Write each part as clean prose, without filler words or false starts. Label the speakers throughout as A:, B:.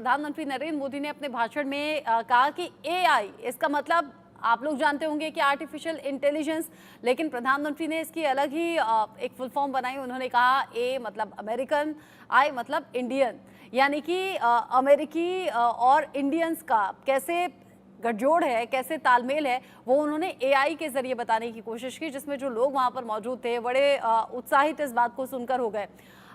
A: प्रधानमंत्री नरेंद्र मोदी ने अपने भाषण में कहा कि एआई, इसका मतलब आप लोग जानते होंगे कि आर्टिफिशियल इंटेलिजेंस, लेकिन प्रधानमंत्री ने इसकी अलग ही एक फुल फॉर्म बनाई। उन्होंने कहा ए मतलब अमेरिकन, आई मतलब इंडियन, यानी कि अमेरिकी और इंडियंस का कैसे गठजोड़ है, कैसे तालमेल है, वो उन्होंने एआई के जरिए बताने की कोशिश की, जिसमें जो लोग वहां पर मौजूद थे बड़े उत्साहित इस बात को सुनकर हो गए।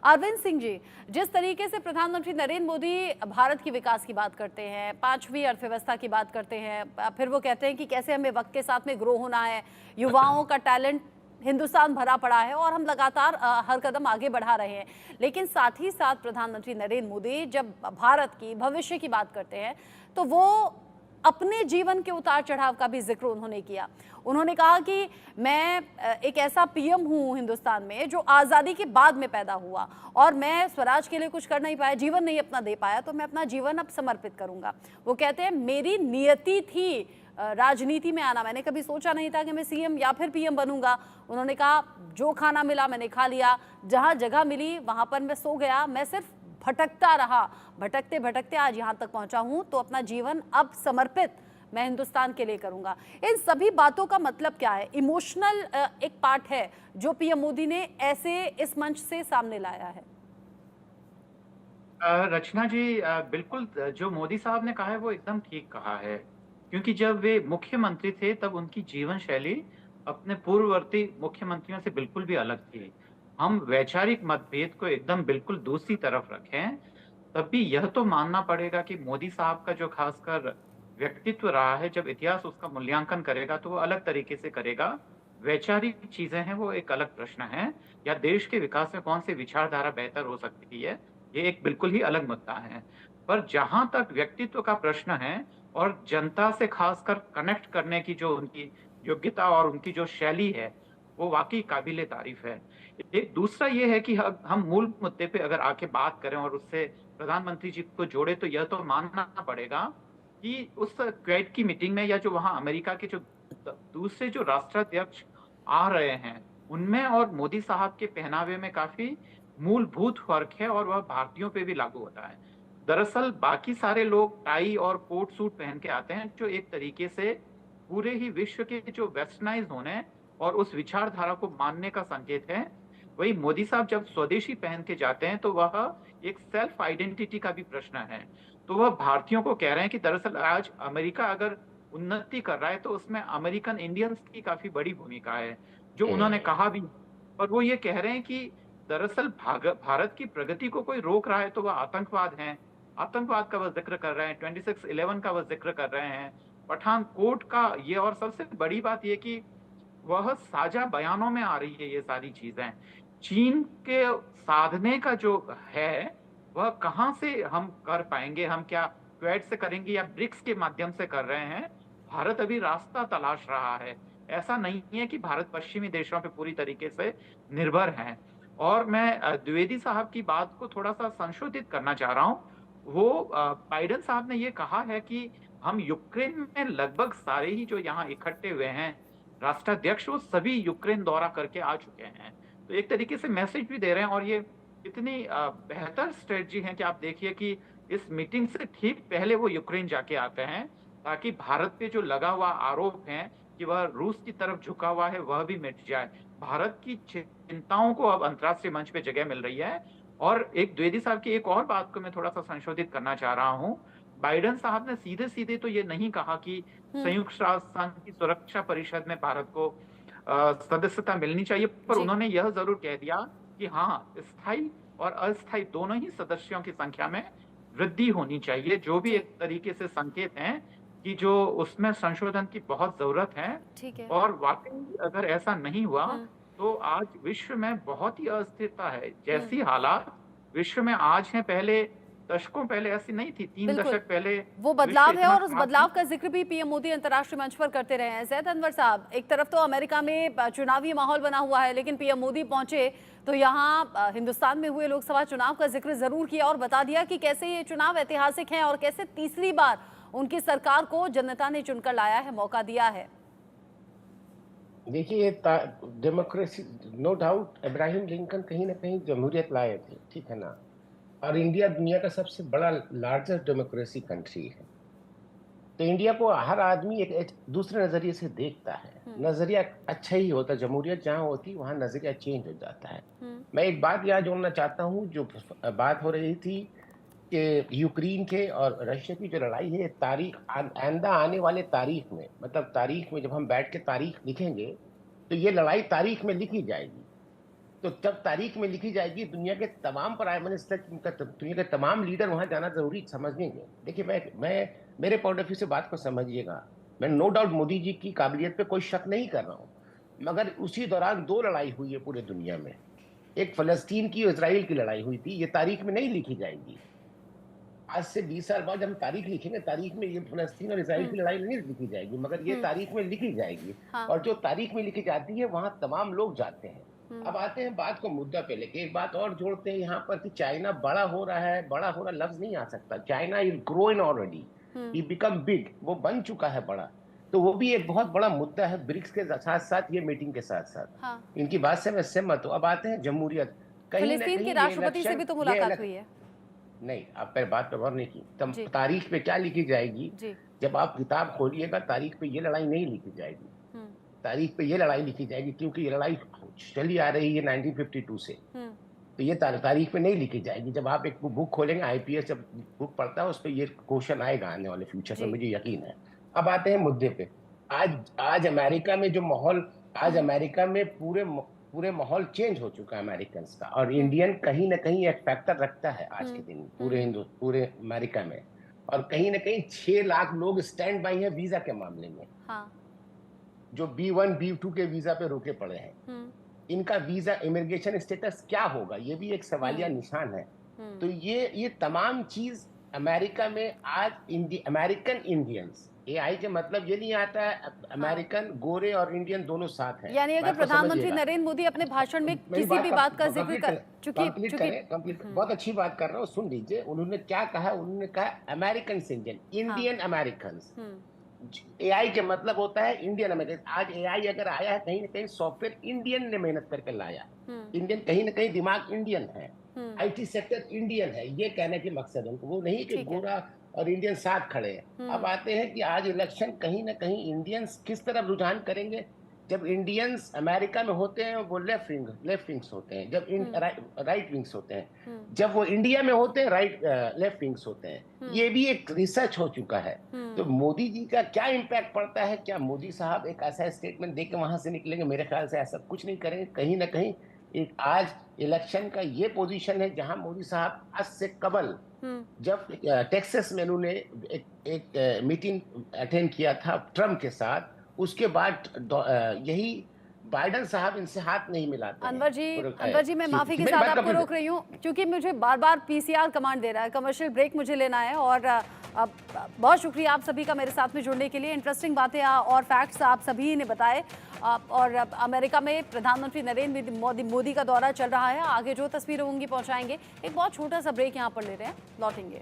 A: अरविंद सिंह जी, जिस तरीके से प्रधानमंत्री नरेंद्र मोदी भारत की विकास की बात करते हैं, पांचवी अर्थव्यवस्था की बात करते हैं, फिर वो कहते हैं कि कैसे हमें वक्त के साथ में ग्रो होना है, युवाओं का टैलेंट हिंदुस्तान भरा पड़ा है और हम लगातार हर कदम आगे बढ़ा रहे हैं, लेकिन साथ ही साथ प्रधानमंत्री नरेंद्र मोदी जब भारत की भविष्य की बात करते हैं तो वो अपने जीवन के उतार चढ़ाव का भी जिक्र उन्होंने किया। उन्होंने कहा कि मैं एक ऐसा पीएम हूं हिंदुस्तान में जो आज़ादी के बाद में पैदा हुआ और मैं स्वराज के लिए कुछ कर नहीं पाया, जीवन नहीं अपना दे पाया, तो मैं अपना जीवन अब समर्पित करूंगा। वो कहते हैं मेरी नियति थी राजनीति में आना, मैंने कभी सोचा नहीं था कि मैं सीएम या फिर पीएम बनूंगा। उन्होंने कहा जो खाना मिला मैंने खा लिया, जहां जगह मिली वहां पर मैं सो गया, मैं सिर्फ भटकता रहा, भटकते भटकते आज यहाँ तक पहुंचा हूं, तो अपना जीवन अब समर्पित मैं हिंदुस्तान के लिए करूंगा। इन सभी बातों का मतलब क्या है? इमोशनल एक पार्ट है जो पीएम मोदी ने ऐसे इस मंच से सामने लाया है।
B: रचना जी, बिल्कुल जो मोदी साहब ने कहा है वो एकदम ठीक कहा है, क्योंकि जब वे मुख्यमंत्री थे तब उनकी जीवन शैली अपने पूर्ववर्ती मुख्यमंत्रियों से बिल्कुल भी अलग थी। हम वैचारिक मतभेद को एकदम बिल्कुल दूसरी तरफ रखें, तब भी यह तो मानना पड़ेगा कि मोदी साहब का जो खासकर व्यक्तित्व रहा है, जब इतिहास उसका मूल्यांकन करेगा तो वो अलग तरीके से करेगा। वैचारिक चीजें हैं वो एक अलग प्रश्न है, या देश के विकास में कौन सी विचारधारा बेहतर हो सकती है, ये एक बिल्कुल ही अलग मुद्दा है। पर जहां तक व्यक्तित्व का प्रश्न है और जनता से खासकर कनेक्ट करने की जो उनकी योग्यता और उनकी जो शैली है, वो वाकई काबिले तारीफ है। एक दूसरा ये है कि हम मूल मुद्दे पे अगर आके बात करें और उससे प्रधानमंत्री जी को जोड़े, तो यह तो मानना पड़ेगा कि उस क्वेड की मीटिंग में या जो वहां अमेरिका के जो दूसरे जो राष्ट्राध्यक्ष आ रहे हैं, उनमें और मोदी साहब के पहनावे में काफी मूलभूत फर्क है और वह भारतीयों पे भी लागू होता है। दरअसल बाकी सारे लोग टाई और कोट सूट पहन के आते हैं, जो एक तरीके से पूरे ही विश्व के जो वेस्टर्नाइज होने और उस विचारधारा को मानने का संकेत है। वही मोदी साहब जब स्वदेशी पहन के जाते हैं तो वह एक सेल्फ आइडेंटिटी का भी प्रश्न है। तो वह भारतीयों को कह रहे हैं कि दरअसल आज अमेरिका अगर उन्नति कर रहा है तो उसमें अमेरिकन इंडियंस की काफी बड़ी भूमिका है, जो उन्होंने
C: हम्म।
B: कहा भी। और वो ये कह रहे हैं कि दरअसल भारत की प्रगति को कोई रोक रहा है तो वह आतंकवाद है। आतंकवाद का वह जिक्र कर रहे हैं, 26/11 का वह जिक्र कर रहे हैं, पठानकोट का ये, और सबसे बड़ी बात ये कि वह साझा बयानों में आ रही है ये सारी चीजें। चीन के साधने का जो है वह कहाँ से हम कर पाएंगे, हम क्या क्वेड से करेंगे या ब्रिक्स के माध्यम से कर रहे हैं। भारत अभी रास्ता तलाश रहा है। ऐसा नहीं है कि भारत पश्चिमी देशों पे पूरी तरीके से निर्भर है। और मैं द्विवेदी साहब की बात को थोड़ा सा संशोधित करना चाह रहा हूँ। वो बाइडेन साहब ने ये कहा है कि हम यूक्रेन में लगभग सारे ही जो यहाँ इकट्ठे हुए हैं राष्ट्राध्यक्ष, वो सभी यूक्रेन दौरा करके आ चुके हैं। तो एक तरीके से मैसेज भी दे रहे हैं, और ये इतनी बेहतर स्ट्रेटजी है कि आप देखिए कि इस मीटिंग से ठीक पहले वो यूक्रेन जाके आते हैं, ताकि भारत पे जो लगा हुआ आरोप है कि वह रूस की तरफ झुका हुआ है, वह भी मिट जाए। भारत की चिंताओं को अब अंतर्राष्ट्रीय मंच पे जगह मिल रही है। और एक द्विवेदी साहब की एक और बात को मैं थोड़ा सा संशोधित करना चाह रहा हूँ। बाइडेन साहब ने सीधे सीधे तो ये नहीं कहा कि संयुक्त राष्ट्र संघ की सुरक्षा परिषद में भारत को सदस्यता मिलनी चाहिए, पर
A: जी।
B: उन्होंने यह जरूर कह दिया कि हाँ, स्थायी और अस्थायी दोनों ही सदस्यों की संख्या में वृद्धि होनी चाहिए, जो भी
A: जी।
B: एक तरीके से संकेत हैं कि जो उसमें संशोधन की बहुत जरूरत है।
A: ठीक है।
B: और वाकई अगर ऐसा नहीं हुआ
A: हम्म।
B: तो आज विश्व में बहुत ही अस्थिरता है।
A: हम्म।
B: जैसी हालात विश्व में आज हैं, पहले दशकों पहले ऐसी नहीं थी। 3 दशक
A: बिल्कुल,
B: पहले
A: वो
B: विश्व
A: बदलाव है
B: इतना
A: और उस
B: खराब
A: बदलाव
B: नहीं।
A: का जिक्र भी पीएम मोदी अंतर्राष्ट्रीय मंच पर करते रहे हैं। ज़ैद अनवर साहब, एक तरफ तो अमेरिका में चुनावी माहौल बना हुआ है, लेकिन पीएम मोदी पहुंचे तो यहाँ हिंदुस्तान में हुए लोकसभा चुनाव का जिक्र जरूर किया और बता दिया कि कैसे ये चुनाव ऐतिहासिक हैं और कैसे तीसरी बार उनकी सरकार को जनता ने चुनकर लाया है, मौका दिया है।
C: देखिए, democracy, no doubt Abraham Lincoln कहीं ना कहीं जमहूरियत लाए थे, ठीक है ना। और इंडिया दुनिया का सबसे बड़ा लार्जेस्ट डेमोक्रेसी कंट्री है। तो इंडिया को हर आदमी एक दूसरे नजरिए से देखता है। नजरिया अच्छा ही होता है, जमहूरियत जहाँ होती वहाँ नजरिया चेंज हो जाता है। मैं एक बात यहाँ जोड़ना चाहता हूँ, जो बात हो रही थी कि यूक्रेन के और रशिया की जो लड़ाई है, तारीख आइंदा आने वाले तारीख में, मतलब तारीख में जब हम बैठ के तारीख लिखेंगे तो ये लड़ाई तारीख में लिखी जाएगी। तो जब तारीख में लिखी जाएगी, दुनिया के तमाम प्राइम मिनिस्टर, दुनिया के तमाम लीडर वहां जाना जरूरी समझेंगे। देखिए, मैं मेरे पॉइंट ऑफ व्यू से बात को समझिएगा। मैं नो डाउट मोदी जी की काबिलियत पे कोई शक नहीं कर रहा हूँ, मगर उसी दौरान दो लड़ाई हुई है पूरे दुनिया में। एक फलस्तीन की, इसराइल की लड़ाई हुई थी, ये तारीख में नहीं लिखी जाएगी। आज से 20 साल बाद हम तारीख लिखेंगे, तारीख में ये फलस्तीन और इसराइल की लड़ाई नहीं लिखी जाएगी, मगर ये तारीख में लिखी जाएगी।
A: हाँ।
C: और जो तारीख में लिखी जाती है वहां तमाम लोग जाते हैं। अब आते हैं बात को मुद्दा पे लेके, एक बात और जोड़ते हैं यहाँ पर कि चाइना बड़ा हो रहा है। बड़ा हो रहा लफ्ज नहीं आ सकता, China is growing already, he become big, वो बन चुका है बड़ा। तो वो भी एक बहुत बड़ा मुद्दा है ब्रिक्स के साथ साथ, ये मीटिंग के साथ साथ।
A: हाँ।
C: इनकी बात से मैं सहमत हूँ। अब आते हैं जमहूरियत। कहीं ना
A: फिलिस्तीन
C: कहीं
A: के
C: ये
A: राष्ट्रपति से भी तो मुलाकात
C: इलेक्शन
A: हुई है।
C: नहीं, आप पर बात पे गौर नहीं की।
A: जी।
C: तारीख पे क्या लिखी जाएगी?
A: जी।
C: जब आप किताब खोलिएगा, तारीख पे ये लड़ाई नहीं लिखी जाएगी। तारीख पे ये लड़ाई लिखी जाएगी, क्योंकि ये लड़ाई चली आ रही है 1952 से। तो ये तारीख पे नहीं लिखी जाएगी। जब आप एक बुक खोलेंगे, आईपीएस जब बुक पढ़ता है, उस पर ये क्वेश्चन आएगा आने वाले फ्यूचर में, मुझे यकीन है। अब आते हैं मुद्दे पे। आज अमेरिका में जो माहौल, आज अमेरिका में पूरे माहौल चेंज हो चुका है अमेरिकन का, और इंडियन कहीं ना कहीं एक फैक्टर रखता है आज के दिन पूरे अमेरिका में। और कहीं ना कहीं 6 लाख लोग स्टैंड बाई है वीजा के मामले में। हाँ। जो B1 B2 के वीजा पे रुके पड़े हैं, इनका वीजा इमिग्रेशन स्टेटस क्या होगा, ये भी एक सवालिया निशान है। तो ये तमाम चीज अमेरिका में आज अमेरिकन इंडियंस, एआई के मतलब ये नहीं आता है अमेरिकन गोरे और इंडियन दोनों साथ हैं।
A: यानी अगर प्रधानमंत्री नरेंद्र मोदी अपने भाषण में किसी भी बात का जिक्र कर
C: कंप्लीट बहुत अच्छी बात कर रहा हूँ, सुन लीजिए। उन्होंने क्या कहा? उन्होंने कहा American citizen, Indian American. AI के मतलब होता है इंडियन अमेरिकन। आज एआई अगर आया है, कहीं ना कहीं सॉफ्टवेयर इंडियन ने मेहनत करके लाया। इंडियन, कहीं ना कहीं दिमाग इंडियन है, आईटी सेक्टर इंडियन है, ये कहने के मकसद उनको वो नहीं कि गोरा और इंडियन साथ खड़े हैं। अब आते हैं कि आज इलेक्शन कहीं ना कहीं इंडियंस किस तरफ रुझान करेंगे। जब इंडियंस अमेरिका में होते हैं वो लेफ्ट विंग्स होते हैं, जब राइट विंग्स होते हैं। जब वो इंडिया में होते हैं लेफ्ट विंग्स होते हैं। ये भी एक रिसर्च हो चुका है। तो मोदी जी का क्या इम्पैक्ट पड़ता है? क्या मोदी साहब एक ऐसा स्टेटमेंट दे के वहां से निकलेंगे? मेरे ख्याल से ऐसा कुछ नहीं करेंगे। कहीं ना कहीं एक आज इलेक्शन का ये पोजीशन है जहां मोदी साहब आज से कबल, जब टेक्सास में उन्होंने एक मीटिंग अटेंड किया था ट्रम्प के साथ, उसके बाद यही बाइडन साहब इनसे हाथ नहीं मिलाते।
A: अनवर जी मैं माफी के साथ आपको रोक रही हूँ, क्योंकि मुझे बार बार पीसीआर कमांड दे रहा है, कमर्शियल ब्रेक मुझे लेना है। और बहुत शुक्रिया आप सभी का मेरे साथ में जुड़ने के लिए। इंटरेस्टिंग बातें और फैक्ट्स आप सभी ने बताए। और अमेरिका में प्रधानमंत्री नरेंद्र मोदी का दौरा चल रहा है, आगे जो तस्वीरें होंगी पहुंचाएंगे। एक बहुत छोटा सा ब्रेक यहाँ पर ले रहे हैं, लौटेंगे।